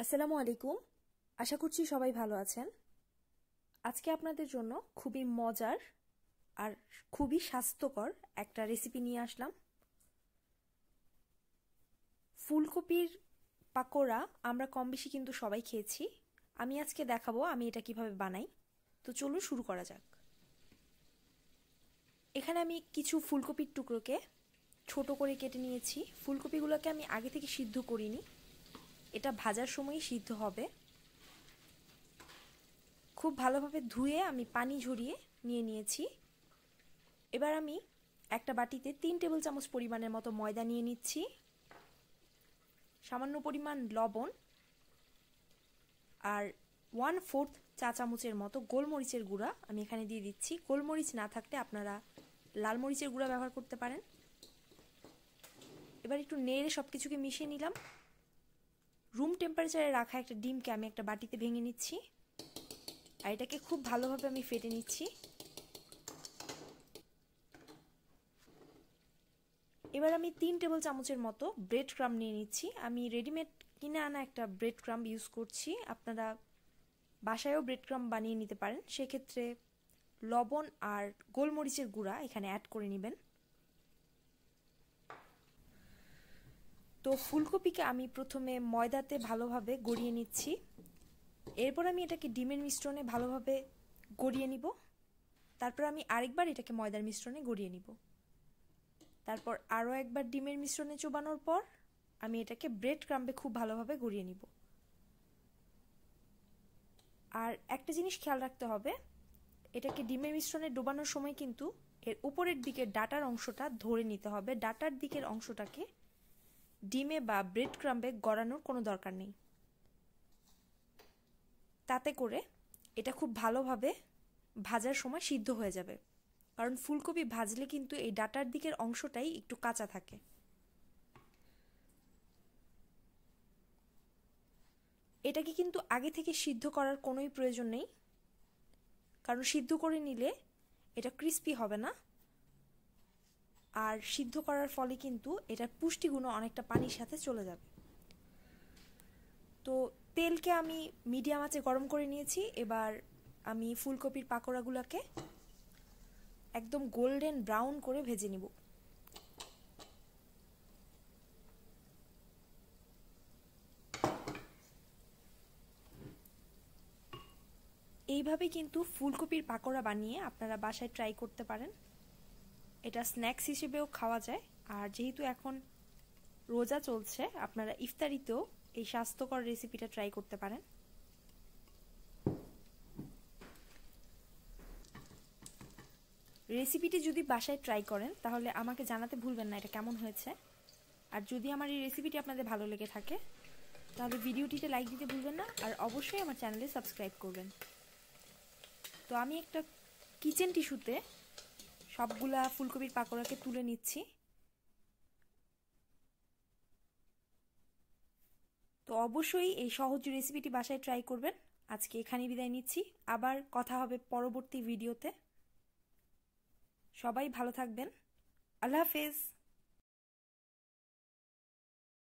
আসসালামু আলাইকুম। আশা করছি সবাই ভালো আছেন। আজকে আপনাদের জন্য খুবই মজার আর খুবই স্বাস্থ্যকর একটা রেসিপি নিয়ে আসলাম। ফুলকপির পাকোড়া আমরা কম বেশি কিন্তু সবাই খেয়েছি। আমি আজকে দেখাবো আমি এটা কিভাবে বানাই। তো চলুন শুরু করা যাক। এখানে আমি কিছু ফুলকপির টুকরোকে ছোট করে কেটে নিয়েছি। ফুলকপিগুলোকে আমি আগে থেকে সিদ্ধ করিনি, এটা ভাজার সময়ই সিদ্ধ হবে। খুব ভালোভাবে ধুয়ে আমি পানি ঝরিয়ে নিয়ে নিয়েছি। এবার আমি একটা বাটিতে 3 টেবিল চামচ পরিমাণের মতো ময়দা নিয়ে নিচ্ছি, সামান্য পরিমাণ লবণ আর 1/4 চা চামচের মতো গোলমরিচের গুঁড়া আমি এখানে দিয়ে দিচ্ছি। গোলমরিচ না থাকলে আপনারা লাল মরিচের গুঁড়া ব্যবহার করতে পারেন। এবার একটু নেড়ে সব কিছুকে মিশিয়ে নিলাম। রুম টেম্পারেচারে রাখা একটা ডিমকে আমি একটা বাটিতে ভেঙে নিচ্ছি আর এটাকে খুব ভালোভাবে আমি ফেটে নিচ্ছি। এবার আমি 3 টেবিল চামচের মতো ব্রেড ক্রাম্ব নিয়ে নিচ্ছি। আমি রেডিমেড কিনে আনা একটা ব্রেড ক্রাম্ব ইউজ করছি। আপনারা বাসায়ও ব্রেড ক্রাম্ব বানিয়ে নিতে পারেন। সেক্ষেত্রে লবণ আর গোলমরিচের গুঁড়া এখানে অ্যাড করে নেবেন। তো ফুলকপিকে আমি প্রথমে ময়দাতে ভালোভাবে গড়িয়ে নিচ্ছি। এরপর আমি এটাকে ডিমের মিশ্রণে ভালোভাবে গড়িয়ে নিব। তারপর আমি আরেকবার এটাকে ময়দার মিশ্রণে গড়িয়ে নিব। তারপর আরও একবার ডিমের মিশ্রণে চোবানোর পর আমি এটাকে ব্রেড ক্রাম্বে খুব ভালোভাবে গড়িয়ে নিব। আর একটা জিনিস খেয়াল রাখতে হবে, এটাকে ডিমের মিশ্রণে ডোবানোর সময় কিন্তু এর উপরের দিকের ডাটার অংশটা ধরে নিতে হবে। ডাটার দিকের অংশটাকে ডিমে বা ব্রেড ক্রাম্বে গড়ানোর কোনো দরকার নেই। তাতে করে এটা খুব ভালোভাবে ভাজার সময় সিদ্ধ হয়ে যাবে, কারণ ফুলকপি ভাজলে কিন্তু এই ডাটার দিকের অংশটাই একটু কাঁচা থাকে। এটাকে কিন্তু আগে থেকে সিদ্ধ করার কোনোই প্রয়োজন নেই, কারণ সিদ্ধ করে নিলে এটা ক্রিস্পি হবে না। আর সিদ্ধ করার ফলে কিন্তু এটার পুষ্টিগুণ অনেকটা পানির সাথে চলে যাবে। তো তেলকে আমি মিডিয়াম আঁচে গরম করে নিয়েছি। এবার আমি ফুলকপির পাকোড়াগুলোকে একদম গোল্ডেন ব্রাউন করে ভেজে নিব। এইভাবে কিন্তু ফুলকপির পাকোড়া বানিয়ে আপনারা বাসায় ট্রাই করতে পারেন। এটা স্ন্যাক্স হিসেবেও খাওয়া যায়। আর যেহেতু এখন রোজা চলছে, আপনারা ইফতারিতেও এই স্বাস্থ্যকর রেসিপিটা ট্রাই করতে পারেন। রেসিপিটি যদি বাসায় ট্রাই করেন তাহলে আমাকে জানাতে ভুলবেন না এটা কেমন হয়েছে। আর যদি আমার এই রেসিপিটি আপনাদের ভালো লেগে থাকে তাহলে ভিডিওটিতে লাইক দিতে ভুলবেন না, আর অবশ্যই আমার চ্যানেলে সাবস্ক্রাইব করবেন। তো আমি একটা কিচেন টিস্যুতে সবগুলা ফুলকপির পাকোড়াকে তুলে নিচ্ছি। তো অবশ্যই এই সহজ রেসিপিটি বাসায় ট্রাই করবেন। আজকে এখানেই বিদায় নিচ্ছি, আবার কথা হবে পরবর্তী ভিডিওতে। সবাই ভালো থাকবেন। আল্লাহ হাফেজ।